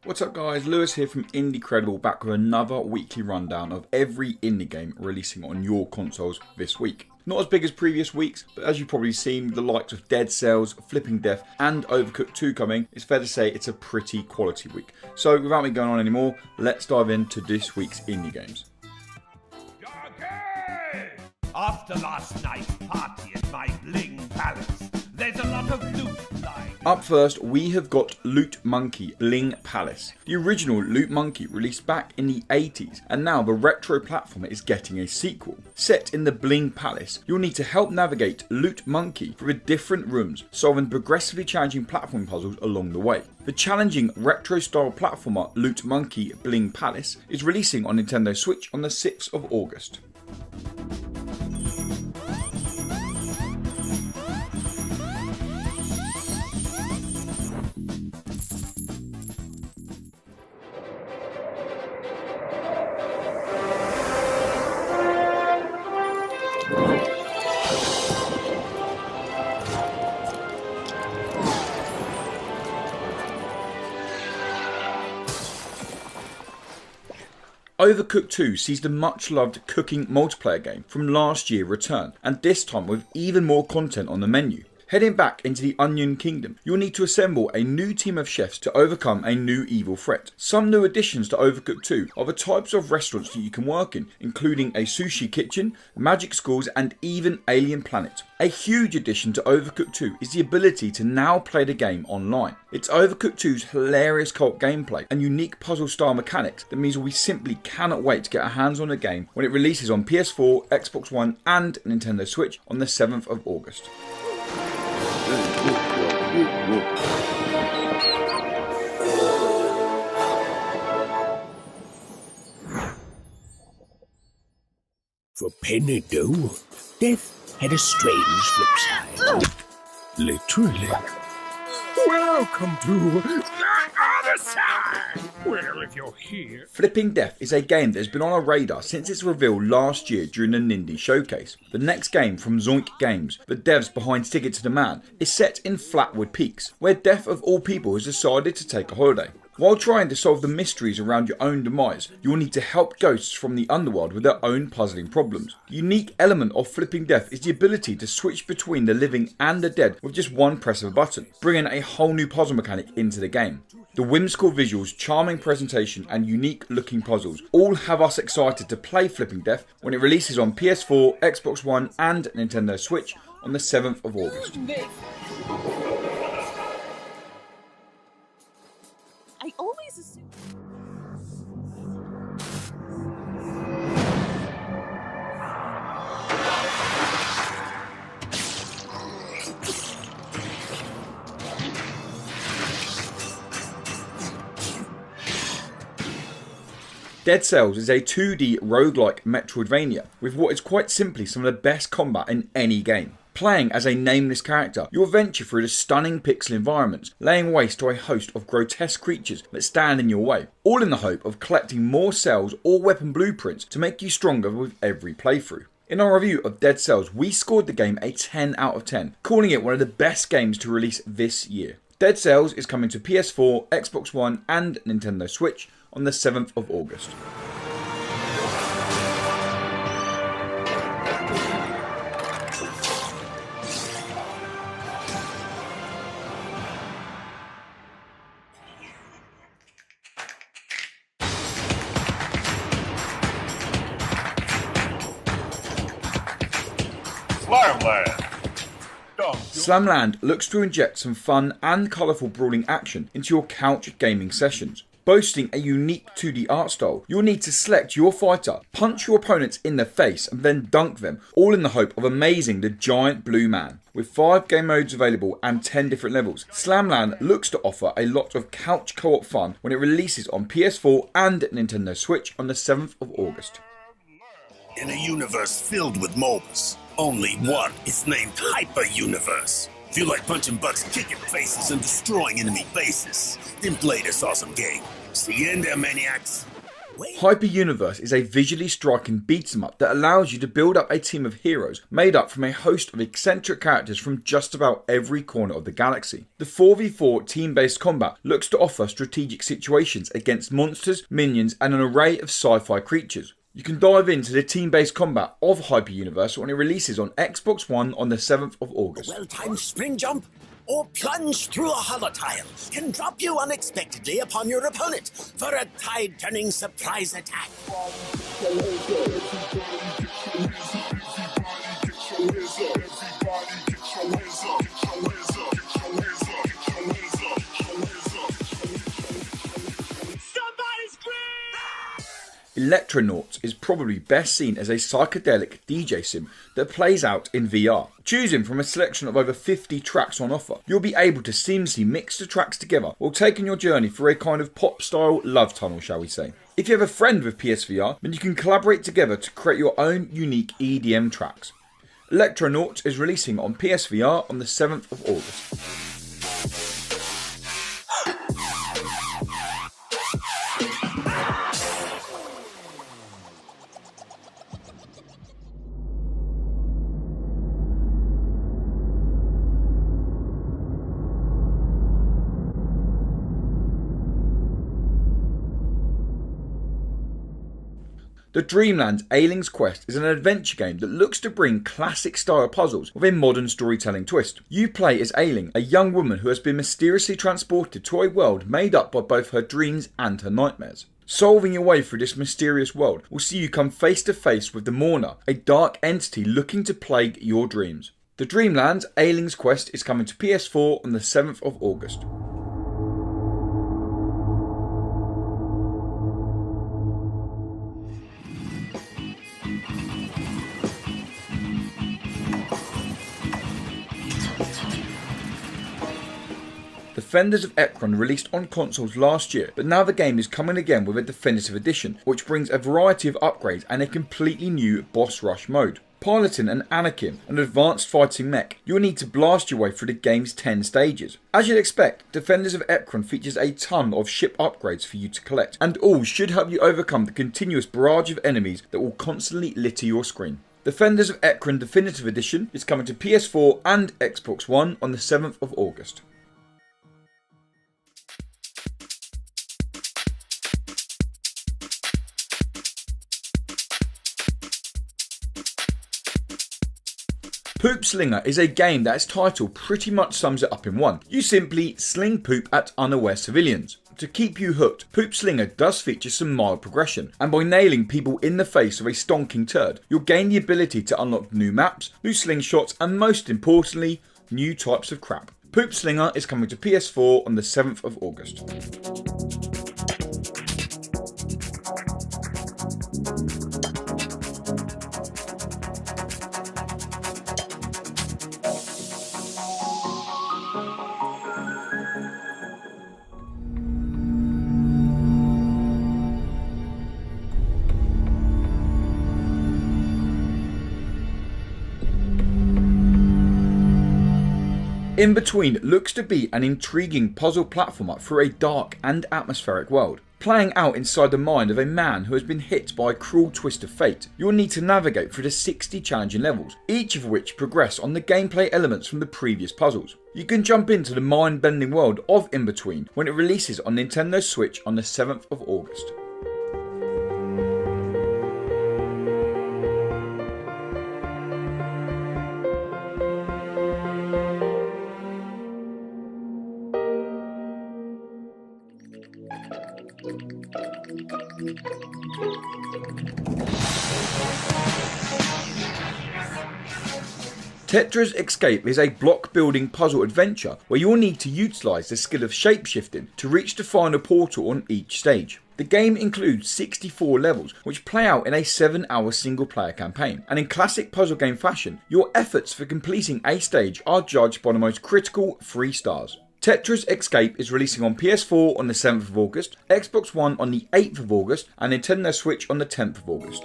What's up guys, Lewis here from Indiecredible, back with another weekly rundown of every indie game releasing on your consoles this week. Not as big as previous weeks, but as you've probably seen with the likes of Dead Cells, Flipping Death and Overcooked 2 coming, it's fair to say it's a pretty quality week. So without me going on anymore, let's dive into this week's indie games. After last night's party at my Bling Palace, there's a lot of loot lying. Up first, we have got Loot Monkey Bling Palace. The original Loot Monkey released back in the 80s, and now the retro platformer is getting a sequel. Set in the Bling Palace, you'll need to help navigate Loot Monkey through different rooms, solving progressively challenging platform puzzles along the way. The challenging retro-style platformer Loot Monkey Bling Palace is releasing on Nintendo Switch on the 6th of August. Overcooked 2 sees the much loved cooking multiplayer game from last year return, and this time with even more content on the menu. Heading back into the Onion Kingdom, you'll need to assemble a new team of chefs to overcome a new evil threat. Some new additions to Overcooked 2 are the types of restaurants that you can work in, including a sushi kitchen, magic schools and even Alien Planet. A huge addition to Overcooked 2 is the ability to now play the game online. It's Overcooked 2's hilarious co-op gameplay and unique puzzle style mechanics that means we simply cannot wait to get our hands on the game when it releases on PS4, Xbox One and Nintendo Switch on the 7th of August. For penny gold, death had a strange flip side. Literally. Welcome to the other side. Well, if you're here. Flipping Death is a game that has been on our radar since its reveal last year during the Nindy Showcase. The next game from Zoink Games, the devs behind Ticket to the Man, is set in Flatwood Peaks, where Death of all people has decided to take a holiday. While trying to solve the mysteries around your own demise, you will need to help ghosts from the underworld with their own puzzling problems. The unique element of Flipping Death is the ability to switch between the living and the dead with just one press of a button, bringing a whole new puzzle mechanic into the game. The whimsical visuals, charming presentation and unique looking puzzles all have us excited to play Flipping Death when it releases on PS4, Xbox One and Nintendo Switch on the 7th of August. I always assume. Dead Cells is a 2D roguelike Metroidvania with what is quite simply some of the best combat in any game. Playing as a nameless character, you'll venture through the stunning pixel environments, laying waste to a host of grotesque creatures that stand in your way, all in the hope of collecting more cells or weapon blueprints to make you stronger with every playthrough. In our review of Dead Cells, we scored the game a 10 out of 10, calling it one of the best games to release this year. Dead Cells is coming to PS4, Xbox One and Nintendo Switch on the 7th of August. Slamland looks to inject some fun and colourful brawling action into your couch gaming sessions. Boasting a unique 2D art style, you'll need to select your fighter, punch your opponents in the face and then dunk them, all in the hope of amazing the giant blue man. With 5 game modes available and 10 different levels, Slamland looks to offer a lot of couch co-op fun when it releases on PS4 and Nintendo Switch on the 7th of August. In a universe filled with MOBAs, only one is named Hyper Universe. If you like punching bugs, kicking faces, and destroying enemy bases, then play this awesome game. See you in there, maniacs. Hyper Universe is a visually striking beat-em-up that allows you to build up a team of heroes made up from a host of eccentric characters from just about every corner of the galaxy. The 4v4 team-based combat looks to offer strategic situations against monsters, minions, and an array of sci-fi creatures. You can dive into the team-based combat of Hyper Universe when it releases on Xbox One on the 7th of August. Well-timed spring jump or plunge through a holotile can drop you unexpectedly upon your opponent for a tide-turning surprise attack. Electronauts is probably best seen as a psychedelic DJ sim that plays out in VR. Choosing from a selection of over 50 tracks on offer, you'll be able to seamlessly mix the tracks together while taking your journey through a kind of pop-style love tunnel, shall we say. If you have a friend with PSVR, then you can collaborate together to create your own unique EDM tracks. Electronauts is releasing on PSVR on the 7th of August. The Dreamlands Alien's Quest is an adventure game that looks to bring classic style puzzles with a modern storytelling twist. You play as Ailing, a young woman who has been mysteriously transported to a world made up by both her dreams and her nightmares. Solving your way through this mysterious world will see you come face to face with the Mourner, a dark entity looking to plague your dreams. The Dreamlands Alien's Quest is coming to PS4 on the 7th of August. Defenders of Ekron released on consoles last year, but now the game is coming again with a definitive edition, which brings a variety of upgrades and a completely new boss rush mode. Piloting an Anakin, an advanced fighting mech, you'll need to blast your way through the game's 10 stages. As you'd expect, Defenders of Ekron features a ton of ship upgrades for you to collect, and all should help you overcome the continuous barrage of enemies that will constantly litter your screen. Defenders of Ekron Definitive Edition is coming to PS4 and Xbox One on the 7th of August. Poop Slinger is a game that its title pretty much sums it up in one. You simply sling poop at unaware civilians. To keep you hooked, Poop Slinger does feature some mild progression, and by nailing people in the face of a stonking turd, you'll gain the ability to unlock new maps, new slingshots, and most importantly, new types of crap. Poop Slinger is coming to PS4 on the 7th of August. In Between looks to be an intriguing puzzle platformer through a dark and atmospheric world. Playing out inside the mind of a man who has been hit by a cruel twist of fate, you'll need to navigate through the 60 challenging levels, each of which progress on the gameplay elements from the previous puzzles. You can jump into the mind-bending world of In Between when it releases on Nintendo Switch on the 7th of August. Tetra's Escape is a block-building puzzle adventure where you'll need to utilise the skill of shapeshifting to reach the final portal on each stage. The game includes 64 levels which play out in a 7-hour single-player campaign, and in classic puzzle game fashion, your efforts for completing a stage are judged by the most critical 3 stars. Tetra's Escape is releasing on PS4 on the 7th of August, Xbox One on the 8th of August, and Nintendo Switch on the 10th of August.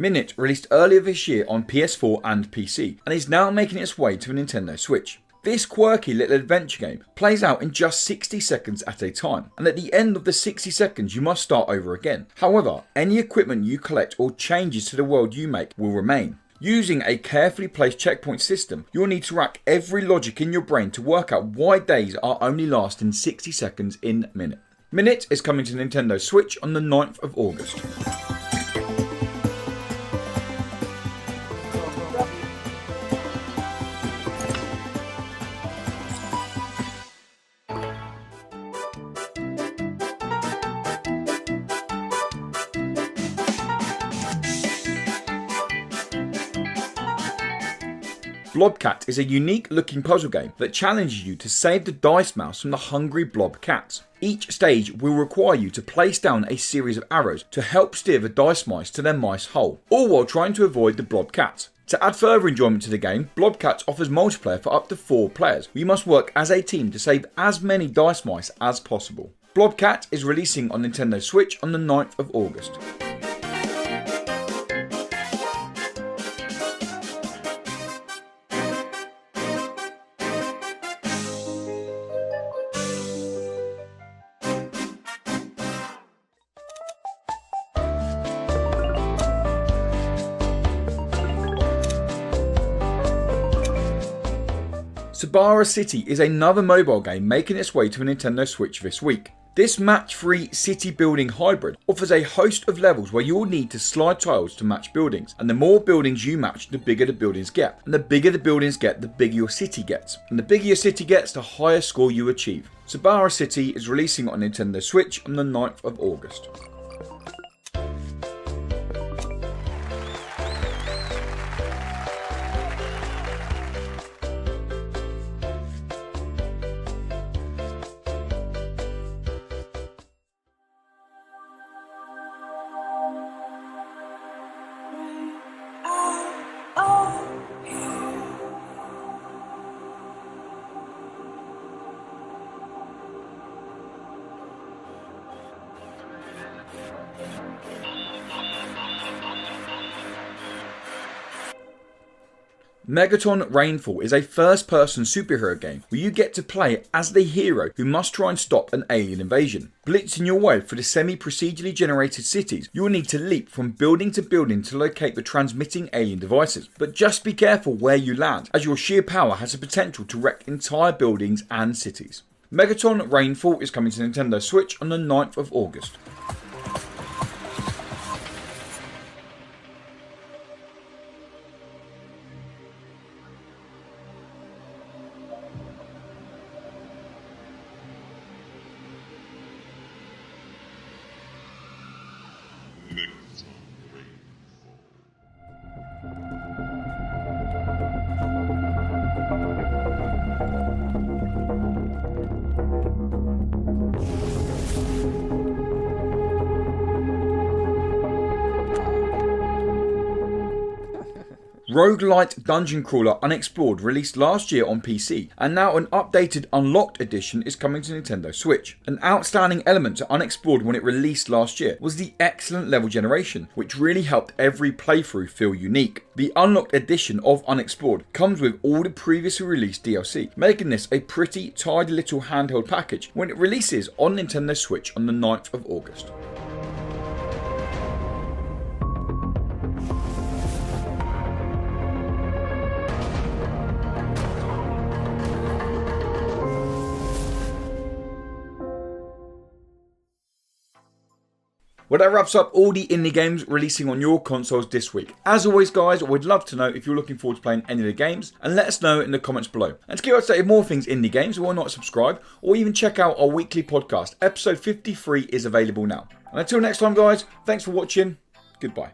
Minit released earlier this year on PS4 and PC, and is now making its way to a Nintendo Switch. This quirky little adventure game plays out in just 60 seconds at a time, and at the end of the 60 seconds you must start over again. However, any equipment you collect or changes to the world you make will remain. Using a carefully placed checkpoint system, you'll need to rack every logic in your brain to work out why days are only lasting 60 seconds in Minit. Minit is coming to Nintendo Switch on the 9th of August. BlobCat is a unique looking puzzle game that challenges you to save the dice mouse from the hungry blob cats. Each stage will require you to place down a series of arrows to help steer the dice mice to their mice hole, all while trying to avoid the blob cats. To add further enjoyment to the game, BlobCat offers multiplayer for up to 4 players, where you must work as a team to save as many dice mice as possible. BlobCat is releasing on Nintendo Switch on the 9th of August. Subara City is another mobile game making its way to a Nintendo Switch this week. This match-free city building hybrid offers a host of levels where you'll need to slide tiles to match buildings, and the more buildings you match, the bigger the buildings get. And the bigger the buildings get, the bigger your city gets. And the bigger your city gets, the higher score you achieve. Subara City is releasing on Nintendo Switch on the 9th of August. Megaton Rainfall is a first-person superhero game where you get to play as the hero who must try and stop an alien invasion. Blitzing your way through the semi-procedurally generated cities, you will need to leap from building to building to locate the transmitting alien devices. But just be careful where you land, as your sheer power has the potential to wreck entire buildings and cities. Megaton Rainfall is coming to Nintendo Switch on the 9th of August. Roguelite Dungeon Crawler Unexplored released last year on PC, and now an updated Unlocked edition is coming to Nintendo Switch. An outstanding element to Unexplored when it released last year was the excellent level generation, which really helped every playthrough feel unique. The Unlocked edition of Unexplored comes with all the previously released DLC, making this a pretty tidy little handheld package when it releases on Nintendo Switch on the 9th of August. Well, that wraps up all the indie games releasing on your consoles this week. As always, guys, we'd love to know if you're looking forward to playing any of the games, and let us know in the comments below. And to keep up to date with more things indie games, why not subscribe, or even check out our weekly podcast. Episode 53 is available now. And until next time, guys, thanks for watching. Goodbye.